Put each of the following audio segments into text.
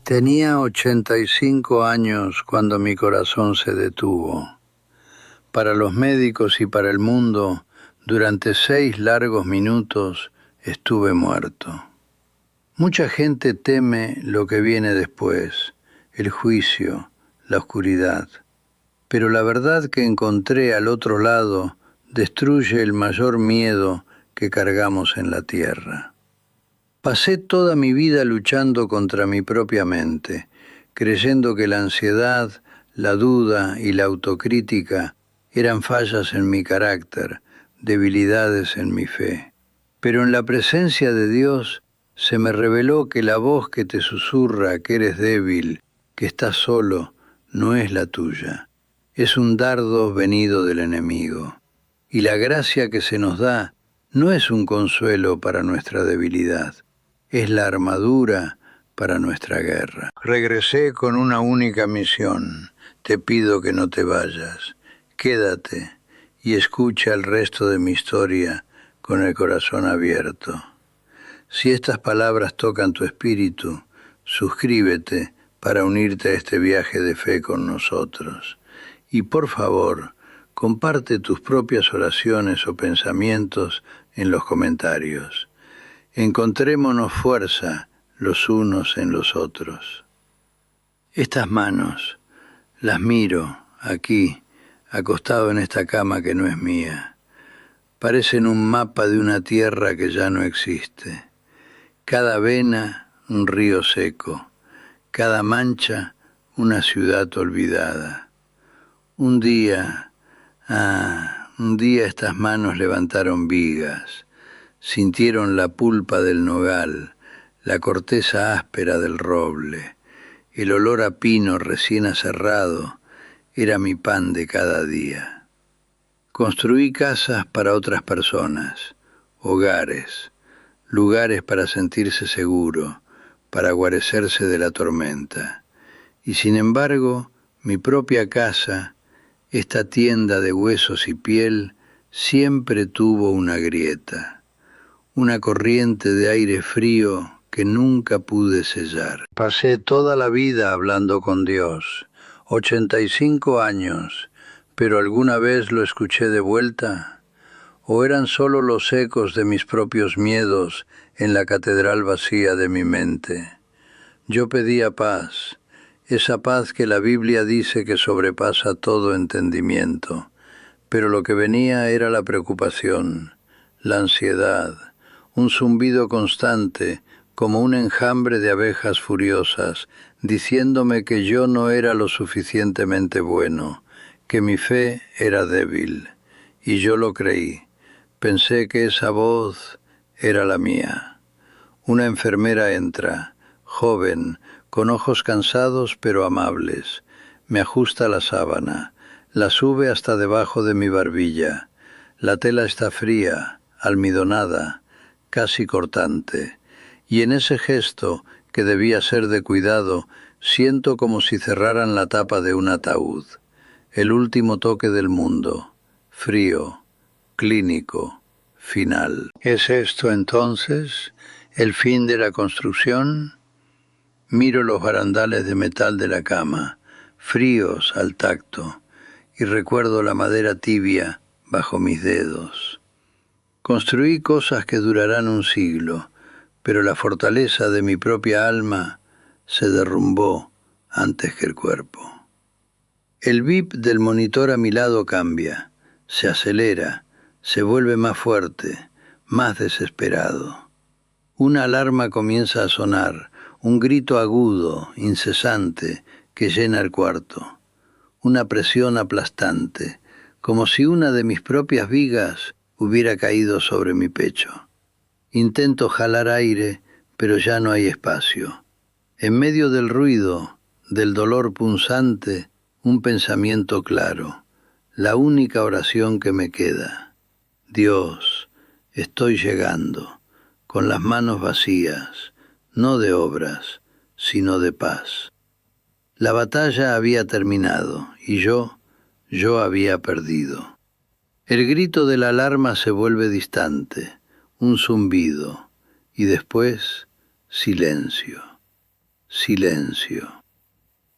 Tenía 85 años cuando mi corazón se detuvo. Para los médicos y para el mundo, durante 6 largos minutos estuve muerto. Mucha gente teme lo que viene después, el juicio, la oscuridad. Pero la verdad que encontré al otro lado destruye el mayor miedo que cargamos en la tierra. Pasé toda mi vida luchando contra mi propia mente, creyendo que la ansiedad, la duda y la autocrítica eran fallas en mi carácter, debilidades en mi fe. Pero en la presencia de Dios se me reveló que la voz que te susurra que eres débil, que estás solo, no es la tuya. Es un dardo venido del enemigo. Y la gracia que se nos da no es un consuelo para nuestra debilidad, es la armadura para nuestra guerra. Regresé con una única misión. Te pido que no te vayas. Quédate y escucha el resto de mi historia con el corazón abierto. Si estas palabras tocan tu espíritu, suscríbete para unirte a este viaje de fe con nosotros. Y por favor, comparte tus propias oraciones o pensamientos en los comentarios. Encontrémonos fuerza los unos en los otros. Estas manos, las miro aquí, acostado en esta cama que no es mía. Parecen un mapa de una tierra que ya no existe. Cada vena, un río seco. Cada mancha, una ciudad olvidada. Un día estas manos levantaron vigas. Sintieron la pulpa del nogal, la corteza áspera del roble. El olor a pino recién aserrado era mi pan de cada día. Construí casas para otras personas, hogares, lugares para sentirse seguro, para guarecerse de la tormenta. Y sin embargo, mi propia casa, esta tienda de huesos y piel, siempre tuvo una grieta. Una corriente de aire frío que nunca pude sellar. Pasé toda la vida hablando con Dios, 85 años, pero ¿alguna vez lo escuché de vuelta? ¿O eran solo los ecos de mis propios miedos en la catedral vacía de mi mente? Yo pedía paz, esa paz que la Biblia dice que sobrepasa todo entendimiento, pero lo que venía era la preocupación, la ansiedad, un zumbido constante, como un enjambre de abejas furiosas, diciéndome que yo no era lo suficientemente bueno, que mi fe era débil. Y yo lo creí. Pensé que esa voz era la mía. Una enfermera entra, joven, con ojos cansados pero amables. Me ajusta la sábana, la sube hasta debajo de mi barbilla. La tela está fría, almidonada, casi cortante, y en ese gesto, que debía ser de cuidado, siento como si cerraran la tapa de un ataúd. El último toque del mundo, frío, clínico, final. ¿Es esto entonces el fin de la construcción? Miro los barandales de metal de la cama, fríos al tacto, y recuerdo la madera tibia bajo mis dedos. Construí cosas que durarán un siglo, pero la fortaleza de mi propia alma se derrumbó antes que el cuerpo. El bip del monitor a mi lado cambia, se acelera, se vuelve más fuerte, más desesperado. Una alarma comienza a sonar, un grito agudo, incesante, que llena el cuarto. Una presión aplastante, como si una de mis propias vigas hubiera caído sobre mi pecho. Intento jalar aire, pero ya no hay espacio. En medio del ruido, del dolor punzante, un pensamiento claro, la única oración que me queda. Dios, estoy llegando, con las manos vacías, no de obras, sino de paz. La batalla había terminado y yo había perdido. El grito de la alarma se vuelve distante, un zumbido, y después silencio. silencio.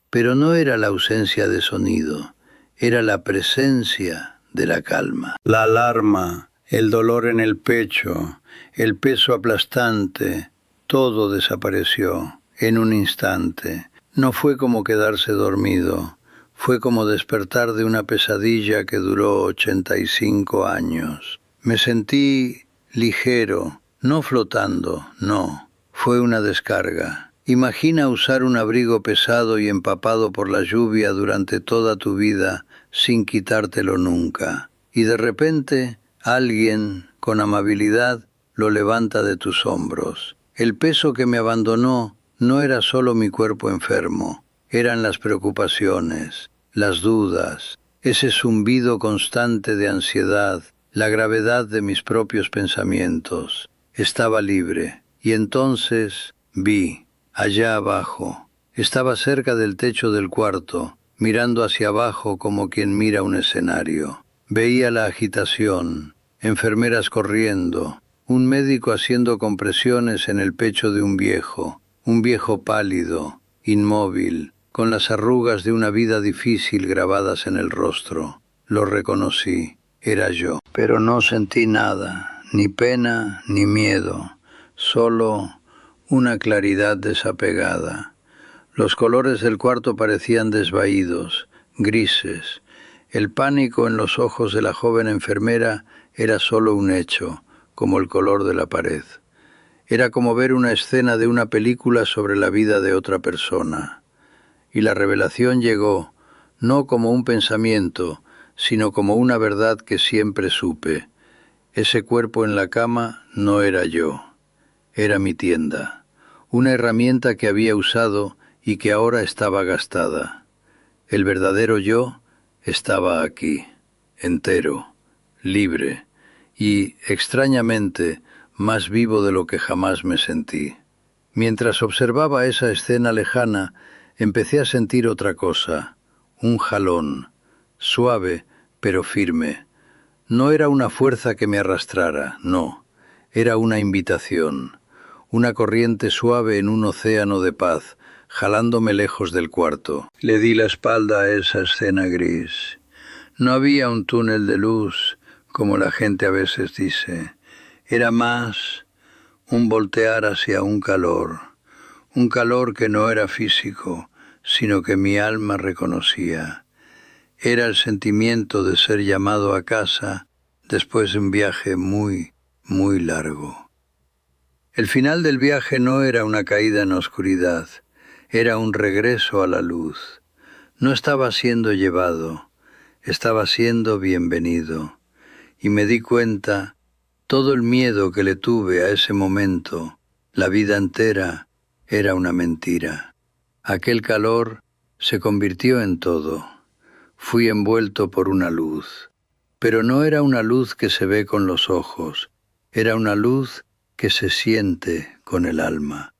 Pero no era la ausencia de sonido, era la presencia de la calma. La alarma, el dolor en el pecho, el peso aplastante, todo desapareció en un instante. No fue como quedarse dormido, fue como despertar de una pesadilla que duró 85 años. Me sentí ligero, no flotando, no, fue una descarga. Imagina usar un abrigo pesado y empapado por la lluvia durante toda tu vida sin quitártelo nunca. Y de repente alguien, con amabilidad, lo levanta de tus hombros. El peso que me abandonó no era solo mi cuerpo enfermo, eran las preocupaciones, las dudas, ese zumbido constante de ansiedad, la gravedad de mis propios pensamientos. Estaba libre, y entonces vi, allá abajo, estaba cerca del techo del cuarto, mirando hacia abajo como quien mira un escenario. Veía la agitación, enfermeras corriendo, un médico haciendo compresiones en el pecho de un viejo pálido, inmóvil, con las arrugas de una vida difícil grabadas en el rostro. Lo reconocí, era yo. Pero no sentí nada, ni pena ni miedo, solo una claridad desapegada. Los colores del cuarto parecían desvaídos, grises. El pánico en los ojos de la joven enfermera era solo un hecho, como el color de la pared. Era como ver una escena de una película sobre la vida de otra persona. Y la revelación llegó, no como un pensamiento, sino como una verdad que siempre supe. Ese cuerpo en la cama no era yo, era mi tienda, una herramienta que había usado y que ahora estaba gastada. El verdadero yo estaba aquí, entero, libre y, extrañamente, más vivo de lo que jamás me sentí. Mientras observaba esa escena lejana, empecé a sentir otra cosa, un jalón, suave pero firme. No era una fuerza que me arrastrara, no, era una invitación, una corriente suave en un océano de paz, jalándome lejos del cuarto. Le di la espalda a esa escena gris. No había un túnel de luz, como la gente a veces dice. Era más un voltear hacia un calor que no era físico, sino que mi alma reconocía. Era el sentimiento de ser llamado a casa después de un viaje muy, muy largo. El final del viaje no era una caída en oscuridad, era un regreso a la luz. No estaba siendo llevado, estaba siendo bienvenido. Y me di cuenta, todo el miedo que le tuve a ese momento, la vida entera, era una mentira. Aquel calor se convirtió en todo. Fui envuelto por una luz. Pero no era una luz que se ve con los ojos, era una luz que se siente con el alma.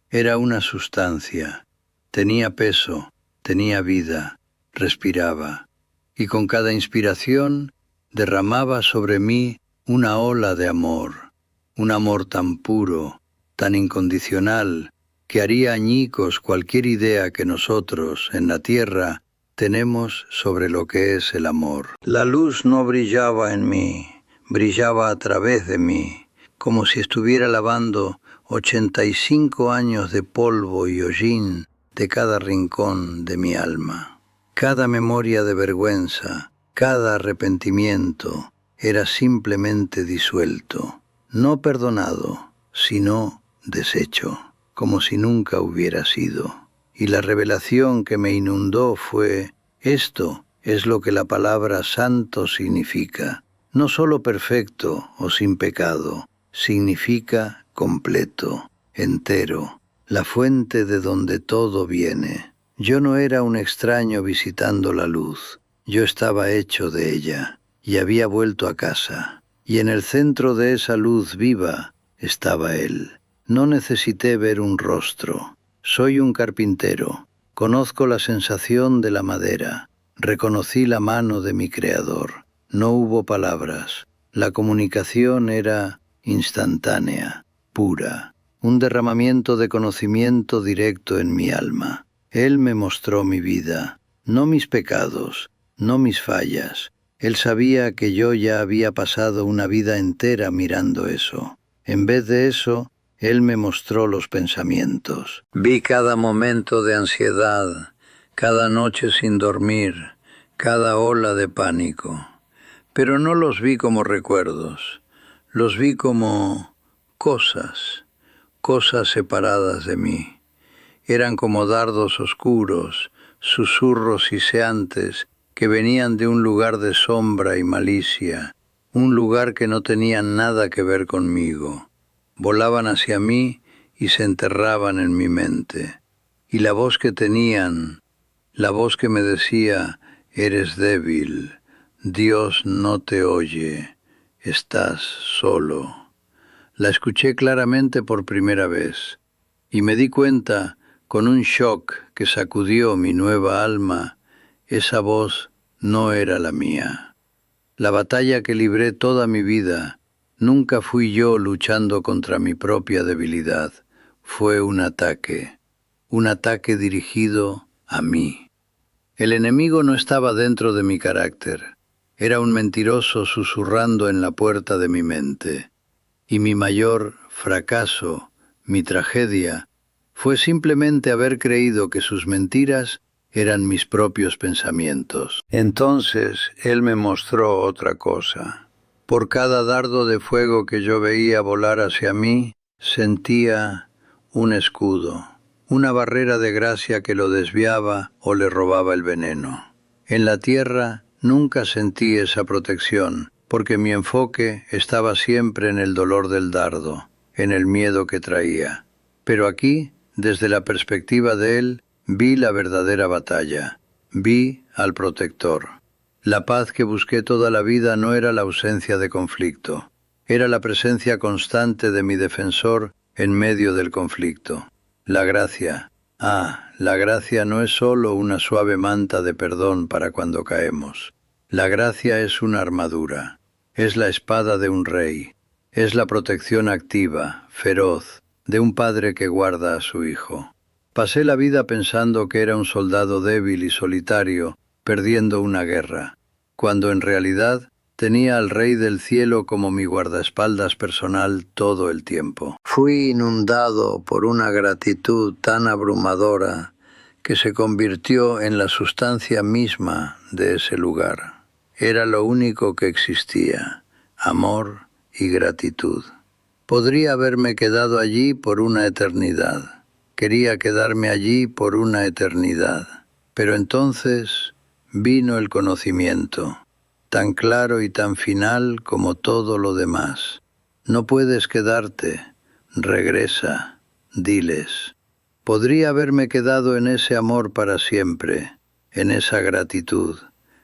Era una sustancia, tenía peso, tenía vida, respiraba, y con cada inspiración derramaba sobre mí una ola de amor, un amor tan puro, tan incondicional, que haría añicos cualquier idea que nosotros, en la tierra, tenemos sobre lo que es el amor. La luz no brillaba en mí, brillaba a través de mí, como si estuviera lavando 85 años de polvo y hollín de cada rincón de mi alma. Cada memoria de vergüenza, cada arrepentimiento era simplemente disuelto, no perdonado, sino deshecho, como si nunca hubiera sido. Y la revelación que me inundó fue: esto es lo que la palabra santo significa. No solo perfecto o sin pecado, significa completo, entero, la fuente de donde todo viene. Yo no era un extraño visitando la luz, yo estaba hecho de ella y había vuelto a casa. Y en el centro de esa luz viva estaba Él. No necesité ver un rostro. Soy un carpintero, conozco la sensación de la madera, reconocí la mano de mi Creador. No hubo palabras, la comunicación era instantánea, pura. un derramamiento de conocimiento directo en mi alma. Él me mostró mi vida, no mis pecados, no mis fallas. Él sabía que yo ya había pasado una vida entera mirando eso. En vez de eso, Él me mostró los pensamientos. Vi cada momento de ansiedad, cada noche sin dormir, cada ola de pánico. Pero no los vi como recuerdos, los vi como cosas separadas de mí. Eran como dardos oscuros, susurros siseantes que venían de un lugar de sombra y malicia, un lugar que no tenía nada que ver conmigo. Volaban hacia mí y se enterraban en mi mente. Y la voz que tenían, la voz que me decía, eres débil, Dios no te oye, estás solo. La escuché claramente por primera vez y me di cuenta, con un shock que sacudió mi nueva alma, esa voz no era la mía. La batalla que libré toda mi vida, nunca fui yo luchando contra mi propia debilidad, fue un ataque dirigido a mí. El enemigo no estaba dentro de mi carácter, era un mentiroso susurrando en la puerta de mi mente. Y mi mayor fracaso, mi tragedia, fue simplemente haber creído que sus mentiras eran mis propios pensamientos. Entonces Él me mostró otra cosa. Por cada dardo de fuego que yo veía volar hacia mí, sentía un escudo, una barrera de gracia que lo desviaba o le robaba el veneno. En la tierra nunca sentí esa protección, porque mi enfoque estaba siempre en el dolor del dardo, en el miedo que traía. Pero aquí, desde la perspectiva de Él, vi la verdadera batalla, vi al protector. La paz que busqué toda la vida no era la ausencia de conflicto, era la presencia constante de mi defensor en medio del conflicto. La gracia. La gracia no es solo una suave manta de perdón para cuando caemos. La gracia es una armadura. Es la espada de un rey, es la protección activa, feroz, de un padre que guarda a su hijo. Pasé la vida pensando que era un soldado débil y solitario, perdiendo una guerra, cuando en realidad tenía al Rey del Cielo como mi guardaespaldas personal todo el tiempo. Fui inundado por una gratitud tan abrumadora que se convirtió en la sustancia misma de ese lugar. Era lo único que existía, amor y gratitud. Podría haberme quedado allí por una eternidad. Quería quedarme allí por una eternidad. Pero entonces vino el conocimiento, tan claro y tan final como todo lo demás. No puedes quedarte, regresa, diles. Podría haberme quedado en ese amor para siempre, en esa gratitud.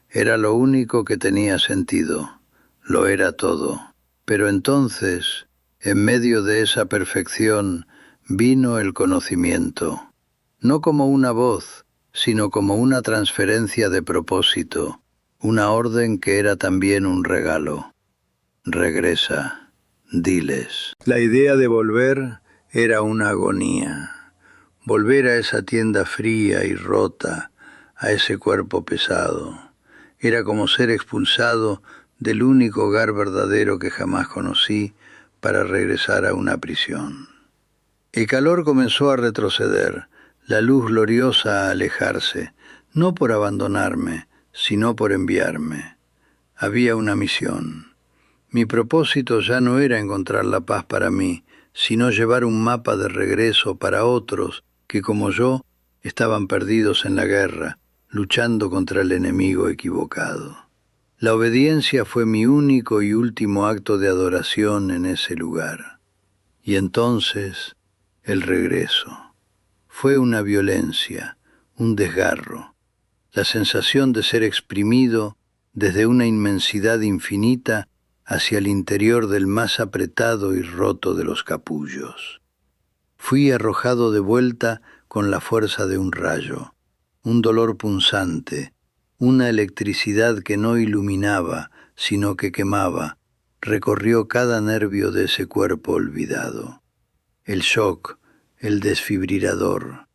Era lo único que tenía sentido, lo era todo. Pero entonces, en medio de esa perfección, vino el conocimiento, no como una voz, sino como una transferencia de propósito, una orden que era también un regalo. Regresa, diles. La idea de volver era una agonía. Volver a esa tienda fría y rota, a ese cuerpo pesado. Era como ser expulsado del único hogar verdadero que jamás conocí para regresar a una prisión. El calor comenzó a retroceder, la luz gloriosa a alejarse, no por abandonarme, sino por enviarme. Había una misión. Mi propósito ya no era encontrar la paz para mí, sino llevar un mapa de regreso para otros que, como yo, estaban perdidos en la guerra, luchando contra el enemigo equivocado. La obediencia fue mi único y último acto de adoración en ese lugar. Y entonces, el regreso. Fue una violencia, un desgarro, la sensación de ser exprimido desde una inmensidad infinita hacia el interior del más apretado y roto de los capullos. Fui arrojado de vuelta con la fuerza de un rayo, un dolor punzante, una electricidad que no iluminaba, sino que quemaba, recorrió cada nervio de ese cuerpo olvidado. el shock, el desfibrilador.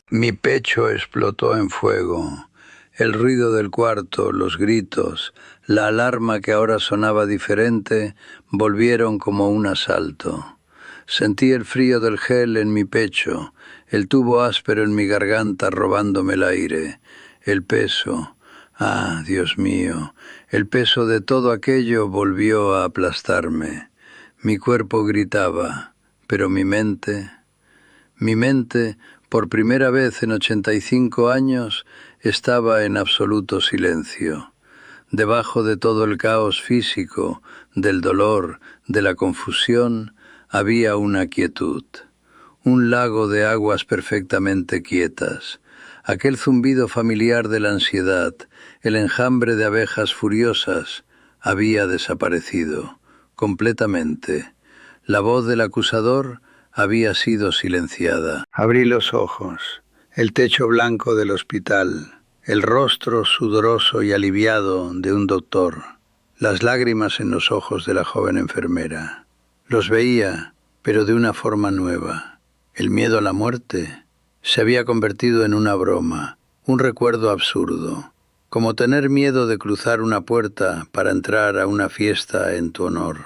Mi pecho explotó en fuego. El ruido del cuarto, los gritos, la alarma que ahora sonaba diferente, volvieron como un asalto. Sentí el frío del gel en mi pecho, el tubo áspero en mi garganta robándome el aire, el peso. Ah, Dios mío, el peso de todo aquello volvió a aplastarme. Mi cuerpo gritaba, pero mi mente, por primera vez en 85 años, estaba en absoluto silencio. Debajo de todo el caos físico, del dolor, de la confusión, había una quietud. Un lago de aguas perfectamente quietas. Aquel zumbido familiar de la ansiedad, el enjambre de abejas furiosas, había desaparecido, completamente. La voz del acusador había sido silenciada. Abrí los ojos. El techo blanco del hospital. El rostro sudoroso y aliviado de un doctor. Las lágrimas en los ojos de la joven enfermera. Los veía, pero de una forma nueva. El miedo a la muerte se había convertido en una broma, un recuerdo absurdo, como tener miedo de cruzar una puerta para entrar a una fiesta en tu honor.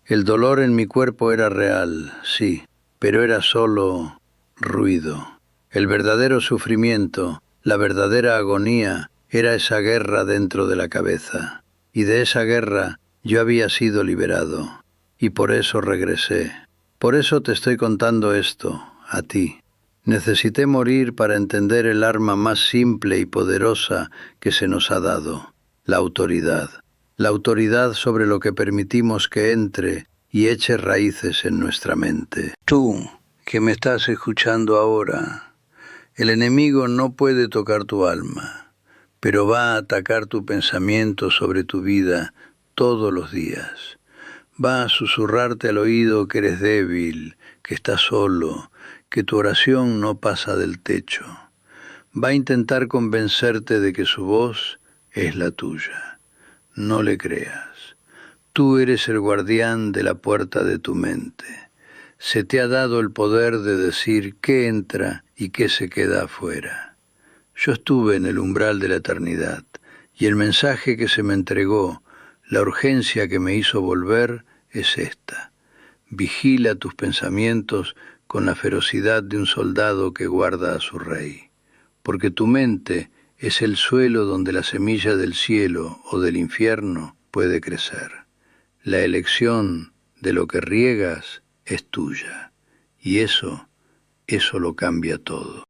El dolor en mi cuerpo era real, sí, pero era solo ruido. El verdadero sufrimiento, la verdadera agonía, era esa guerra dentro de la cabeza. Y de esa guerra yo había sido liberado. Y por eso regresé. Por eso te estoy contando esto, a ti. Necesité morir para entender el arma más simple y poderosa que se nos ha dado, la autoridad. La autoridad sobre lo que permitimos que entre y eche raíces en nuestra mente. Tú, que me estás escuchando ahora, el enemigo no puede tocar tu alma, pero va a atacar tu pensamiento sobre tu vida todos los días. Va a susurrarte al oído que eres débil, que estás solo, que tu oración no pasa del techo. Va a intentar convencerte de que su voz es la tuya. No le creas. Tú eres el guardián de la puerta de tu mente. Se te ha dado el poder de decir qué entra y qué se queda afuera. Yo estuve en el umbral de la eternidad y el mensaje que se me entregó, la urgencia que me hizo volver, es esta. Vigila tus pensamientos con la ferocidad de un soldado que guarda a su rey, porque tu mente es el suelo donde la semilla del cielo o del infierno puede crecer. La elección de lo que riegas es tuya, y eso lo cambia todo.